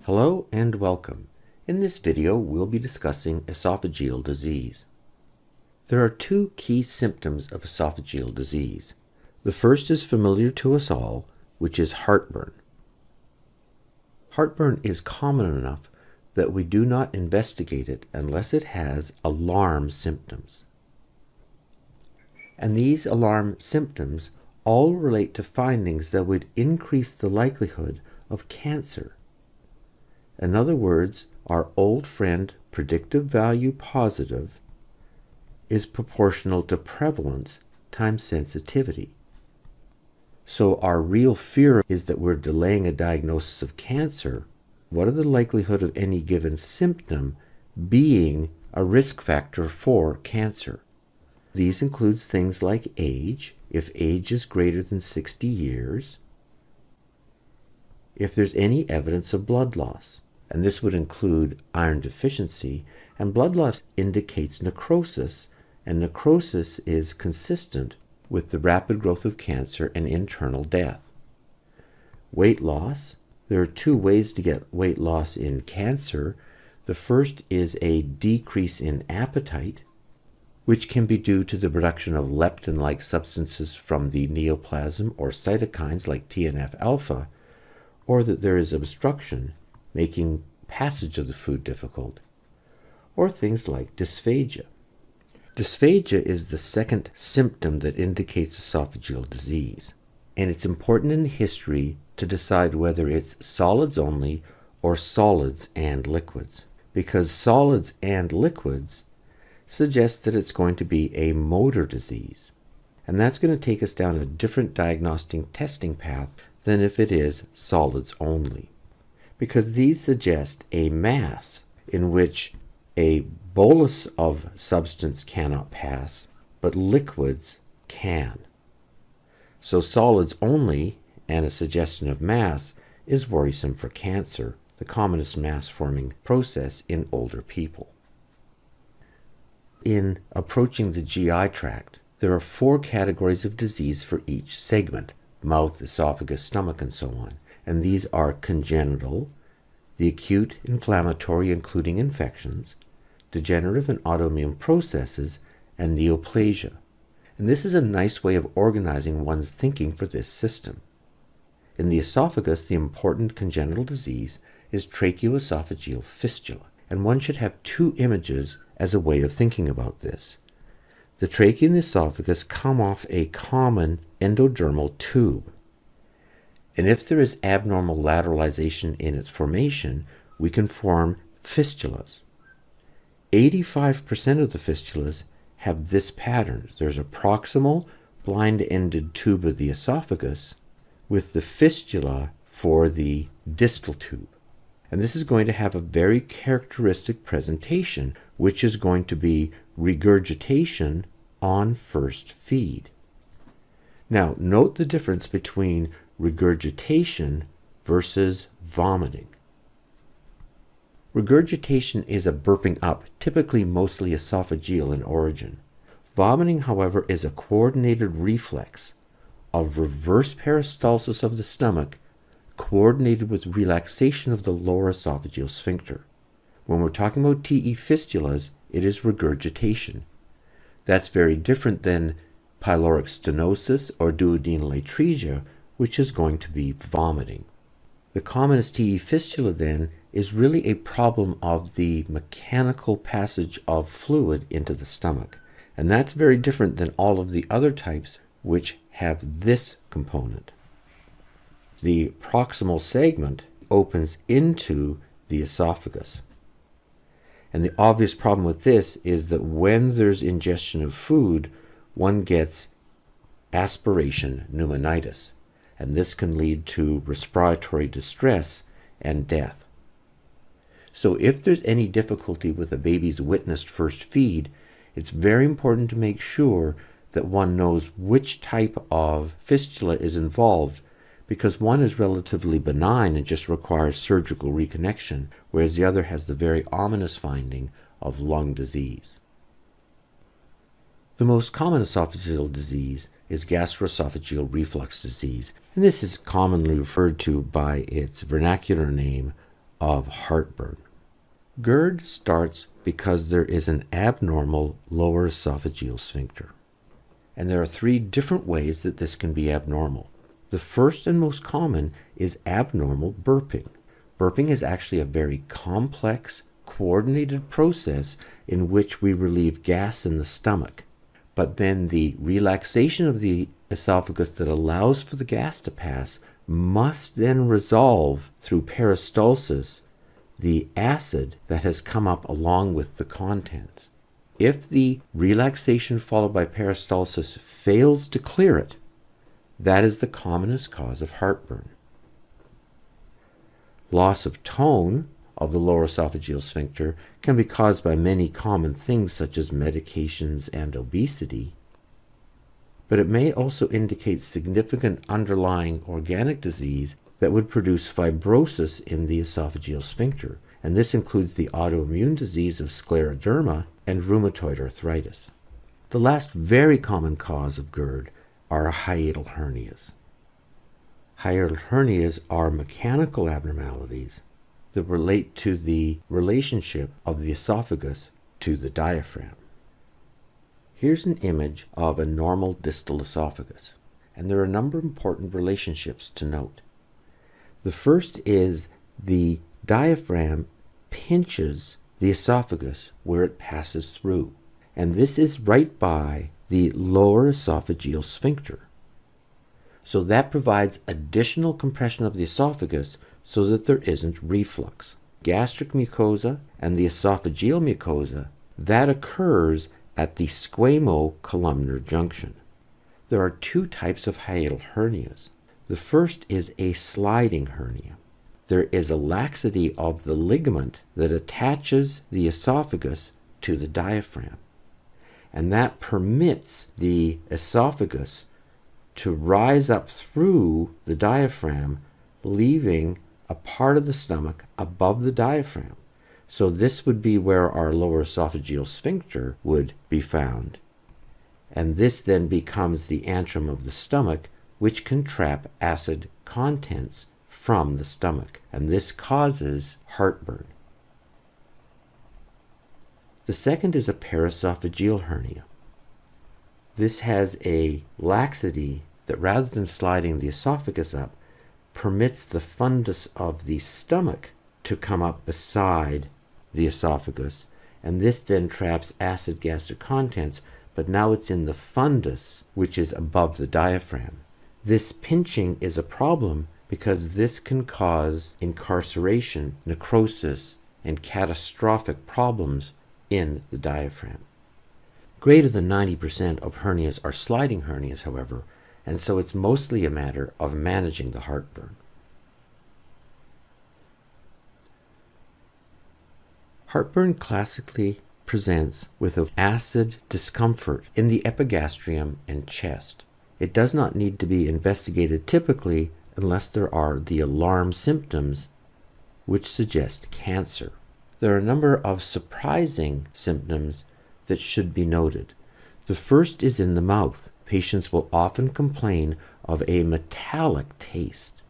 Hello and welcome. In this video, we'll be discussing esophageal disease. There are two key symptoms of esophageal disease. The first is familiar to us all, which is heartburn. Heartburn is common enough that we do not investigate it unless it has alarm symptoms. And these alarm symptoms all relate to findings that would increase the likelihood of cancer. In other words, our old friend predictive value positive is proportional to prevalence times sensitivity. So our real fear is that we're delaying a diagnosis of cancer. What are the likelihood of any given symptom being a risk factor for cancer? These includes things like age, if age is greater than 60 years, if there's any evidence of blood loss, and this would include iron deficiency, and blood loss indicates necrosis, and necrosis is consistent with the rapid growth of cancer and internal death. Weight loss. There are two ways to get weight loss in cancer. The first is a decrease in appetite, which can be due to the production of leptin-like substances from the neoplasm or cytokines like TNF-alpha, or that there is obstruction, making passage of the food difficult, or things like dysphagia. Dysphagia is the second symptom that indicates esophageal disease, and it's important in history to decide whether it's solids only or solids and liquids, because solids and liquids suggest that it's going to be a motor disease, and that's going to take us down a different diagnostic testing path than if it is solids only, because these suggest a mass in which a bolus of substance cannot pass, but liquids can. So solids only and a suggestion of mass is worrisome for cancer, the commonest mass-forming process in older people. In approaching the GI tract, there are 4 categories of disease for each segment: mouth, esophagus, stomach, and so on. And these are congenital, the acute inflammatory including infections, degenerative and autoimmune processes, and neoplasia. And this is a nice way of organizing one's thinking for this system. In the esophagus, the important congenital disease is tracheoesophageal fistula, and one should have 2 images as a way of thinking about this. The trachea and the esophagus come off a common endodermal tube, and if there is abnormal lateralization in its formation, we can form fistulas. 85% of the fistulas have this pattern. There's a proximal blind-ended tube of the esophagus with the fistula for the distal tube. And this is going to have a very characteristic presentation, which is going to be regurgitation on first feed. Now, note the difference between regurgitation versus vomiting. Regurgitation is a burping up, typically mostly esophageal in origin. Vomiting, however, is a coordinated reflex of reverse peristalsis of the stomach coordinated with relaxation of the lower esophageal sphincter. When we're talking about TE fistulas, it is regurgitation. That's very different than pyloric stenosis or duodenal atresia, which is going to be vomiting. The commonest TE fistula then is really a problem of the mechanical passage of fluid into the stomach. And that's very different than all of the other types which have this component. The proximal segment opens into the esophagus. And the obvious problem with this is that when there's ingestion of food, one gets aspiration pneumonitis, and this can lead to respiratory distress and death. So if there's any difficulty with a baby's witnessed first feed, it's very important to make sure that one knows which type of fistula is involved, because one is relatively benign and just requires surgical reconnection, whereas the other has the very ominous finding of lung disease. The most common esophageal disease is gastroesophageal reflux disease, and this is commonly referred to by its vernacular name of heartburn. GERD starts because there is an abnormal lower esophageal sphincter. And there are three different ways that this can be abnormal. The first and most common is abnormal burping. Burping is actually a very complex, coordinated process in which we relieve gas in the stomach. But then the relaxation of the esophagus that allows for the gas to pass must then resolve through peristalsis the acid that has come up along with the contents. If the relaxation followed by peristalsis fails to clear it, that is the commonest cause of heartburn. Loss of tone of the lower esophageal sphincter can be caused by many common things such as medications and obesity, but it may also indicate significant underlying organic disease that would produce fibrosis in the esophageal sphincter, and this includes the autoimmune disease of scleroderma and rheumatoid arthritis. The last very common cause of GERD are hiatal hernias. Hiatal hernias are mechanical abnormalities that relate to the relationship of the esophagus to the diaphragm. Here's an image of a normal distal esophagus, and there are a number of important relationships to note. The first is the diaphragm pinches the esophagus where it passes through, and this is right by the lower esophageal sphincter. So that provides additional compression of the esophagus so that there isn't reflux. Gastric mucosa and the esophageal mucosa, that occurs at the squamo-columnar junction. There are two types of hiatal hernias. The first is a sliding hernia. There is a laxity of the ligament that attaches the esophagus to the diaphragm, and that permits the esophagus to rise up through the diaphragm, leaving a part of the stomach above the diaphragm. So this would be where our lower esophageal sphincter would be found. And this then becomes the antrum of the stomach, which can trap acid contents from the stomach, and this causes heartburn. The second is a paraesophageal hernia. This has a laxity that, rather than sliding the esophagus up, permits the fundus of the stomach to come up beside the esophagus, and this then traps acid gastric contents, but now it's in the fundus, which is above the diaphragm. This pinching is a problem because this can cause incarceration, necrosis, and catastrophic problems in the diaphragm. Greater than 90% of hernias are sliding hernias, however, and so it's mostly a matter of managing the heartburn. Heartburn classically presents with an acid discomfort in the epigastrium and chest. It does not need to be investigated typically unless there are the alarm symptoms which suggest cancer. There are a number of surprising symptoms that should be noted. The first is in the mouth. Patients will often complain of a metallic taste.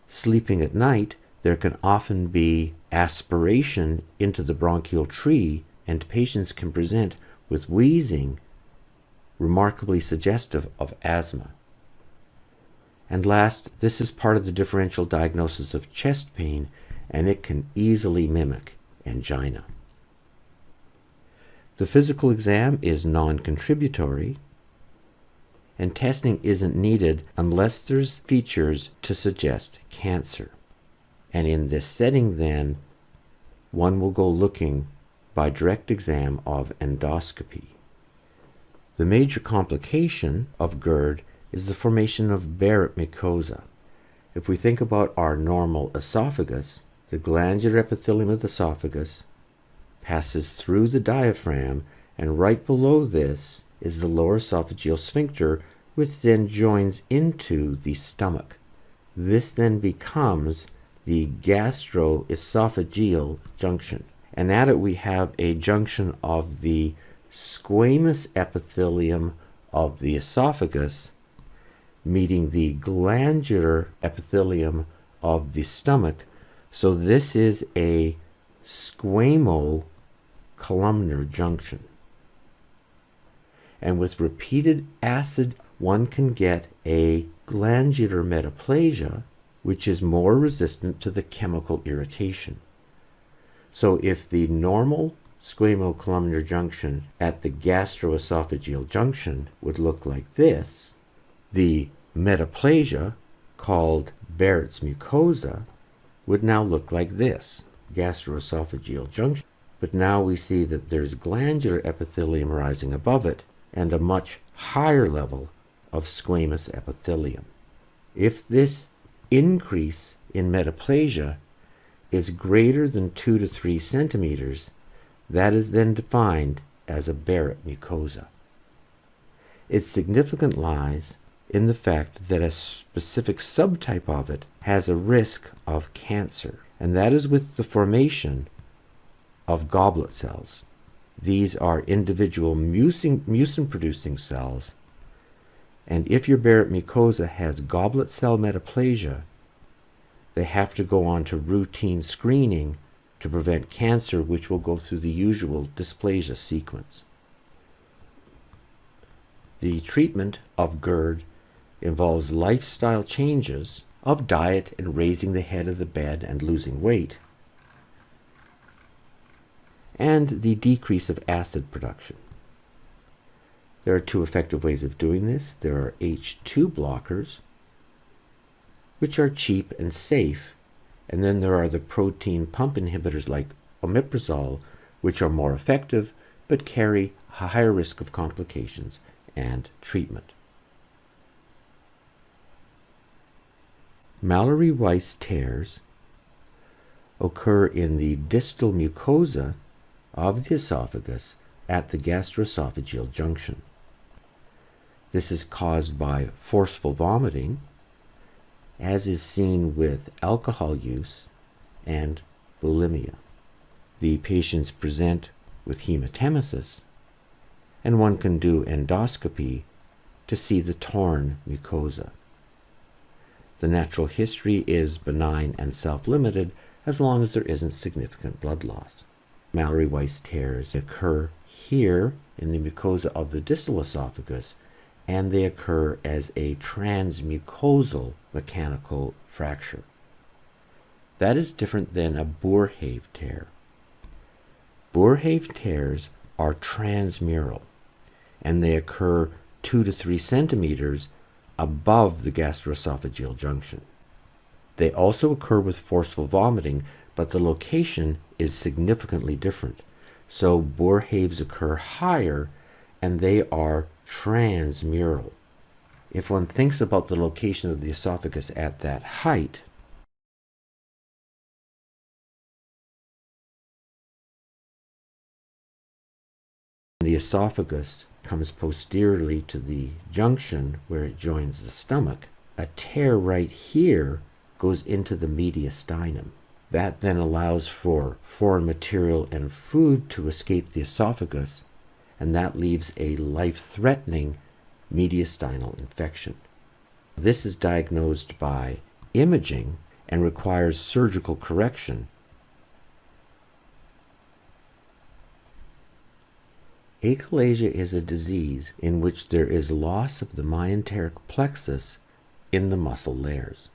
Sleeping at night, there can often be aspiration into the bronchial tree, and patients can present with wheezing, remarkably suggestive of asthma. And last, this is part of the differential diagnosis of chest pain, and it can easily mimic angina. The physical exam is non-contributory, and testing isn't needed unless there's features to suggest cancer. And in this setting then, one will go looking by direct exam of endoscopy. The major complication of GERD is the formation of Barrett mucosa. If we think about our normal esophagus, the glandular epithelium of the esophagus passes through the diaphragm, and right below this is the lower esophageal sphincter, which then joins into the stomach. This then becomes the gastroesophageal junction, and at it we have a junction of the squamous epithelium of the esophagus meeting the glandular epithelium of the stomach, So this is a squamocolumnar junction. And with repeated acid, one can get a glandular metaplasia, which is more resistant to the chemical irritation. So if the normal squamocolumnar junction at the gastroesophageal junction would look like this, the metaplasia, called Barrett's mucosa, would now look like this, gastroesophageal junction. But now we see that there's glandular epithelium rising above it and a much higher level of squamous epithelium. If this increase in metaplasia is greater than 2 to 3 centimeters, that is then defined as a Barrett mucosa. Its significance lies in the fact that a specific subtype of it has a risk of cancer, and that is with the formation of goblet cells. These are individual mucin-producing cells, and if your Barrett mucosa has goblet cell metaplasia, they have to go on to routine screening to prevent cancer, which will go through the usual dysplasia sequence. The treatment of GERD involves lifestyle changes of diet and raising the head of the bed and losing weight, and the decrease of acid production. There are 2 effective ways of doing this. There are H2 blockers, which are cheap and safe, and then there are the protein pump inhibitors like omeprazole, which are more effective but carry a higher risk of complications and treatment. Mallory-Weiss tears occur in the distal mucosa of the esophagus at the gastroesophageal junction. This is caused by forceful vomiting, as is seen with alcohol use and bulimia. The patients present with hematemesis, and one can do endoscopy to see the torn mucosa. The natural history is benign and self-limited as long as there isn't significant blood loss. Mallory-Weiss tears occur here in the mucosa of the distal esophagus, and they occur as a transmucosal mechanical fracture. That is different than a Boerhaave tear. Boerhaave tears are transmural, and they occur 2 to 3 centimeters above the gastroesophageal junction. They also occur with forceful vomiting, but the location is significantly different. So Boerhaaves occur higher, and they are transmural. If one thinks about the location of the esophagus at that height, the esophagus comes posteriorly to the junction where it joins the stomach, a tear right here goes into the mediastinum. That then allows for foreign material and food to escape the esophagus, and that leaves a life-threatening mediastinal infection. This is diagnosed by imaging and requires surgical correction. Achalasia is a disease in which there is loss of the myenteric plexus in the muscle layers.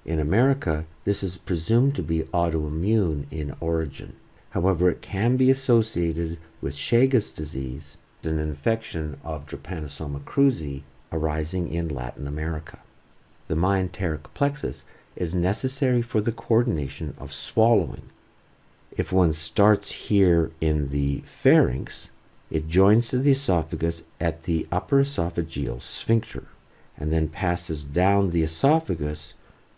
In America, this is presumed to be autoimmune in origin. However, it can be associated with Chagas disease, an infection of Trypanosoma cruzi arising in Latin America. The myenteric plexus is necessary for the coordination of swallowing. If one starts here in the pharynx, it joins to the esophagus at the upper esophageal sphincter, and then passes down the esophagus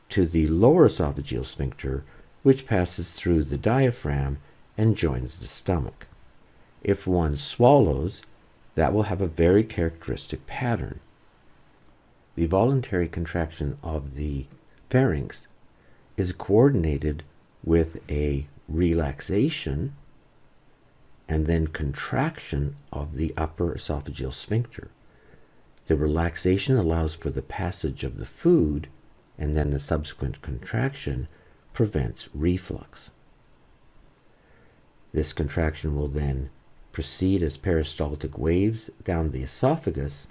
to the lower esophageal sphincter, which passes through the diaphragm and joins the stomach. If one swallows, that will have a very characteristic pattern. The voluntary contraction of the pharynx is coordinated with a relaxation and then contraction of the upper esophageal sphincter. The relaxation allows for the passage of the food and then the subsequent contraction prevents reflux. This contraction will then proceed as peristaltic waves down the esophagus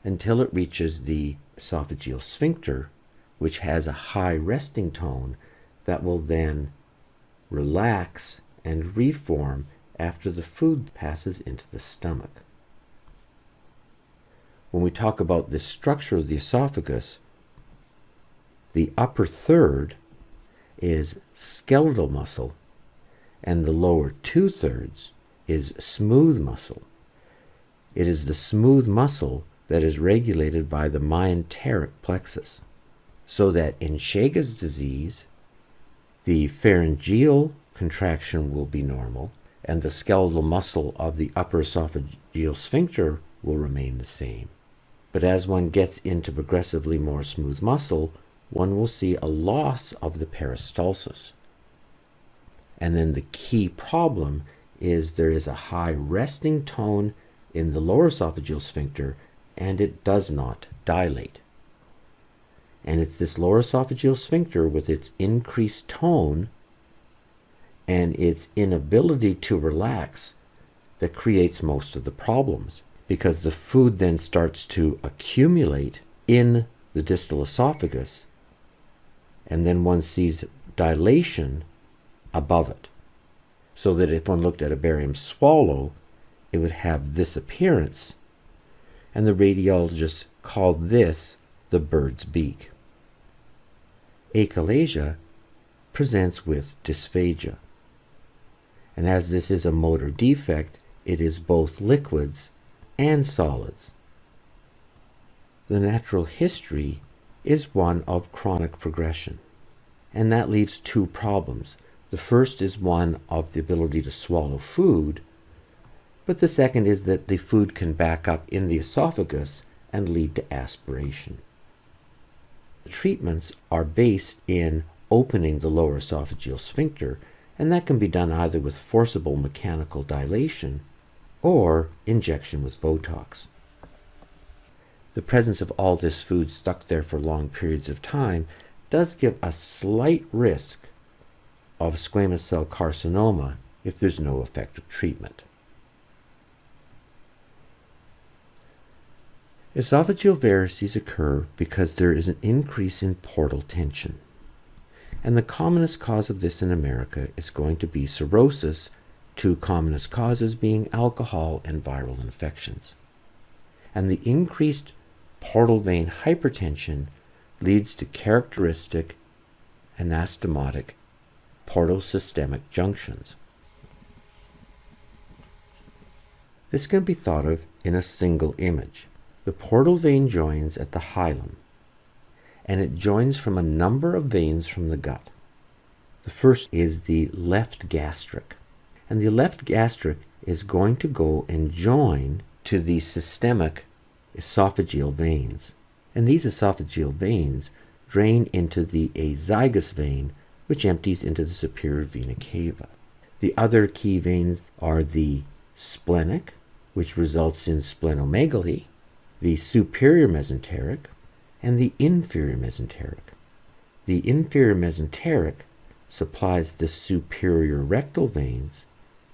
until it reaches the esophageal sphincter, which has a high resting tone that will then relax and reform after the food passes into the stomach. When we talk about the structure of the esophagus, the upper third is skeletal muscle and the lower 2/3 is smooth muscle. It is the smooth muscle that is regulated by the myenteric plexus, so that in Chagas disease, the pharyngeal contraction will be normal and the skeletal muscle of the upper esophageal sphincter will remain the same. But as one gets into progressively more smooth muscle, one will see a loss of the peristalsis. And then the key problem is there is a high resting tone in the lower esophageal sphincter and it does not dilate. And it's this lower esophageal sphincter with its increased tone and its inability to relax that creates most of the problems, because the food then starts to accumulate in the distal esophagus and then one sees dilation above it. So that if one looked at a barium swallow, it would have this appearance, and the radiologists called this the bird's beak. Achalasia presents with dysphagia, and as this is a motor defect, it is both liquids and solids. The natural history is one of chronic progression, and that leaves two problems. The first is one of the ability to swallow food, but the second is that the food can back up in the esophagus and lead to aspiration. The treatments are based in opening the lower esophageal sphincter, and that can be done either with forcible mechanical dilation or injection with Botox. The presence of all this food stuck there for long periods of time does give a slight risk of squamous cell carcinoma if there's no effective treatment. Esophageal varices occur because there is an increase in portal tension. And the commonest cause of this in America is going to be cirrhosis, two commonest causes being alcohol and viral infections. And the increased portal vein hypertension leads to characteristic anastomotic portosystemic junctions. This can be thought of in a single image. The portal vein joins at the hilum, and it joins from a number of veins from the gut. The first is the left gastric, and the left gastric is going to go and join to the systemic esophageal veins. And these esophageal veins drain into the azygous vein, which empties into the superior vena cava. The other key veins are the splenic, which results in splenomegaly, the superior mesenteric, and the inferior mesenteric. The inferior mesenteric supplies the superior rectal veins,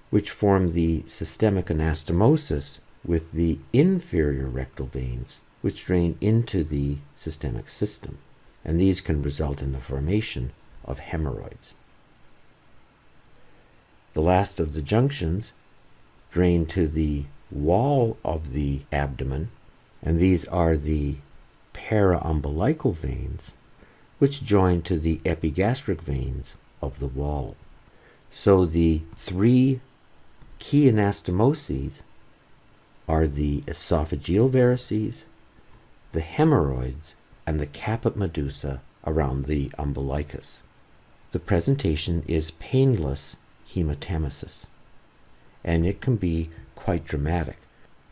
which form the systemic anastomosis with the inferior rectal veins, which drain into the systemic system, and these can result in the formation of hemorrhoids. The last of the junctions drain to the wall of the abdomen, and these are the paraumbilical veins, which join to the epigastric veins of the wall. So the three key anastomoses are the esophageal varices, the hemorrhoids, and the caput medusa around the umbilicus. The presentation is painless hematemesis, and it can be quite dramatic.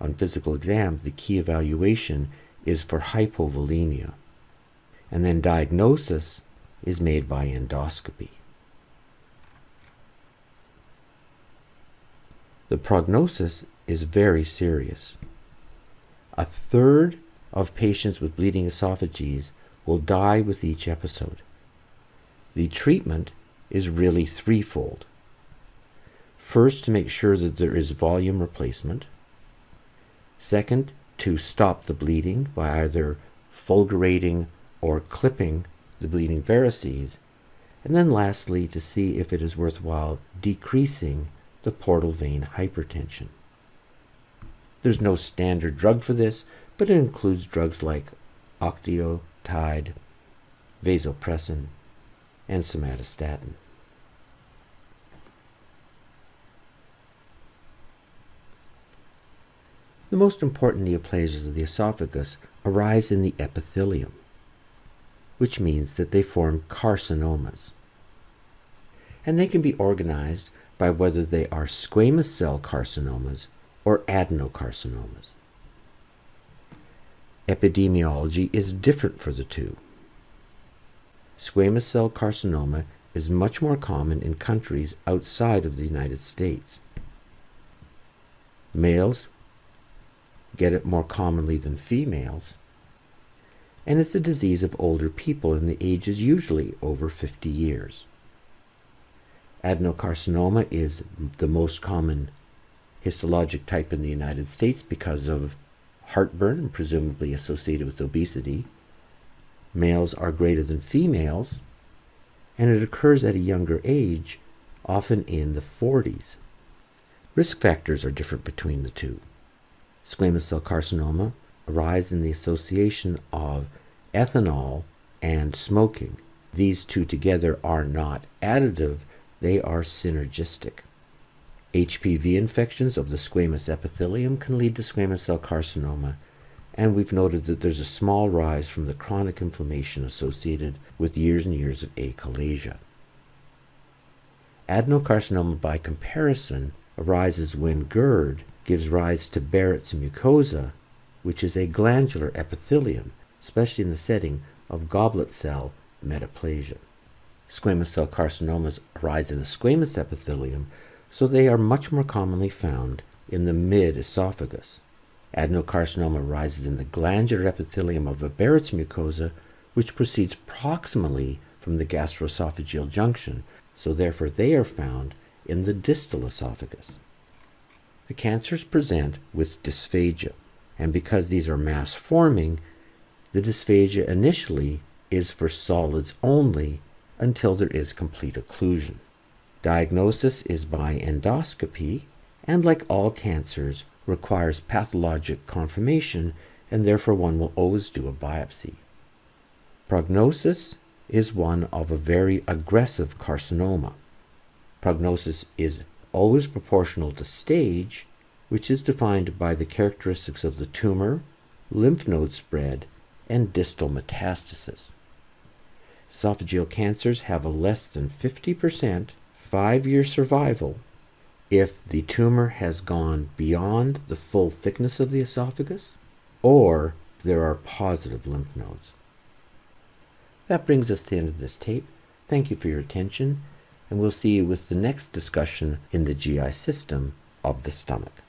On physical exam, the key evaluation is for hypovolemia, and then diagnosis is made by endoscopy. The prognosis is very serious. A third of patients with bleeding esophages will die with each episode. The treatment is really threefold. First, to make sure that there is volume replacement. Second, to stop the bleeding by either fulgurating or clipping the bleeding varices. And then lastly, to see if it is worthwhile decreasing the portal vein hypertension. There's no standard drug for this, but it includes drugs like octreotide, vasopressin, and somatostatin. The most important neoplasias of the esophagus arise in the epithelium, which means that they form carcinomas. And they can be organized by whether they are squamous cell carcinomas or adenocarcinomas. Epidemiology is different for the two. Squamous cell carcinoma is much more common in countries outside of the United States. Males get it more commonly than females, and it's a disease of older people, and the age is usually over 50 years. Adenocarcinoma is the most common histologic type in the United States because of heartburn and presumably associated with obesity. Males are greater than females, and it occurs at a younger age, often in the 40s. Risk factors are different between the two. Squamous cell carcinoma arise in the association of ethanol and smoking. These two together are not additive, they are synergistic. HPV infections of the squamous epithelium can lead to squamous cell carcinoma, and we've noted that there's a small rise from the chronic inflammation associated with years and years of achalasia. Adenocarcinoma, by comparison, arises when GERD gives rise to Barrett's mucosa, which is a glandular epithelium, especially in the setting of goblet cell metaplasia. Squamous cell carcinomas arise in the squamous epithelium, so they are much more commonly found in the mid-esophagus. Adenocarcinoma arises in the glandular epithelium of the Barrett's mucosa, which proceeds proximally from the gastroesophageal junction, so therefore they are found in the distal esophagus. The cancers present with dysphagia, and because these are mass-forming, the dysphagia initially is for solids only until there is complete occlusion. Diagnosis is by endoscopy, and like all cancers, requires pathologic confirmation, and therefore one will always do a biopsy. Prognosis is one of a very aggressive carcinoma. Prognosis is always proportional to stage, which is defined by the characteristics of the tumor, lymph node spread, and distal metastasis. Esophageal cancers have a less than 50% 5-year survival if the tumor has gone beyond the full thickness of the esophagus or there are positive lymph nodes. That brings us to the end of this tape. Thank you for your attention, and we'll see you with the next discussion in the GI system of the stomach.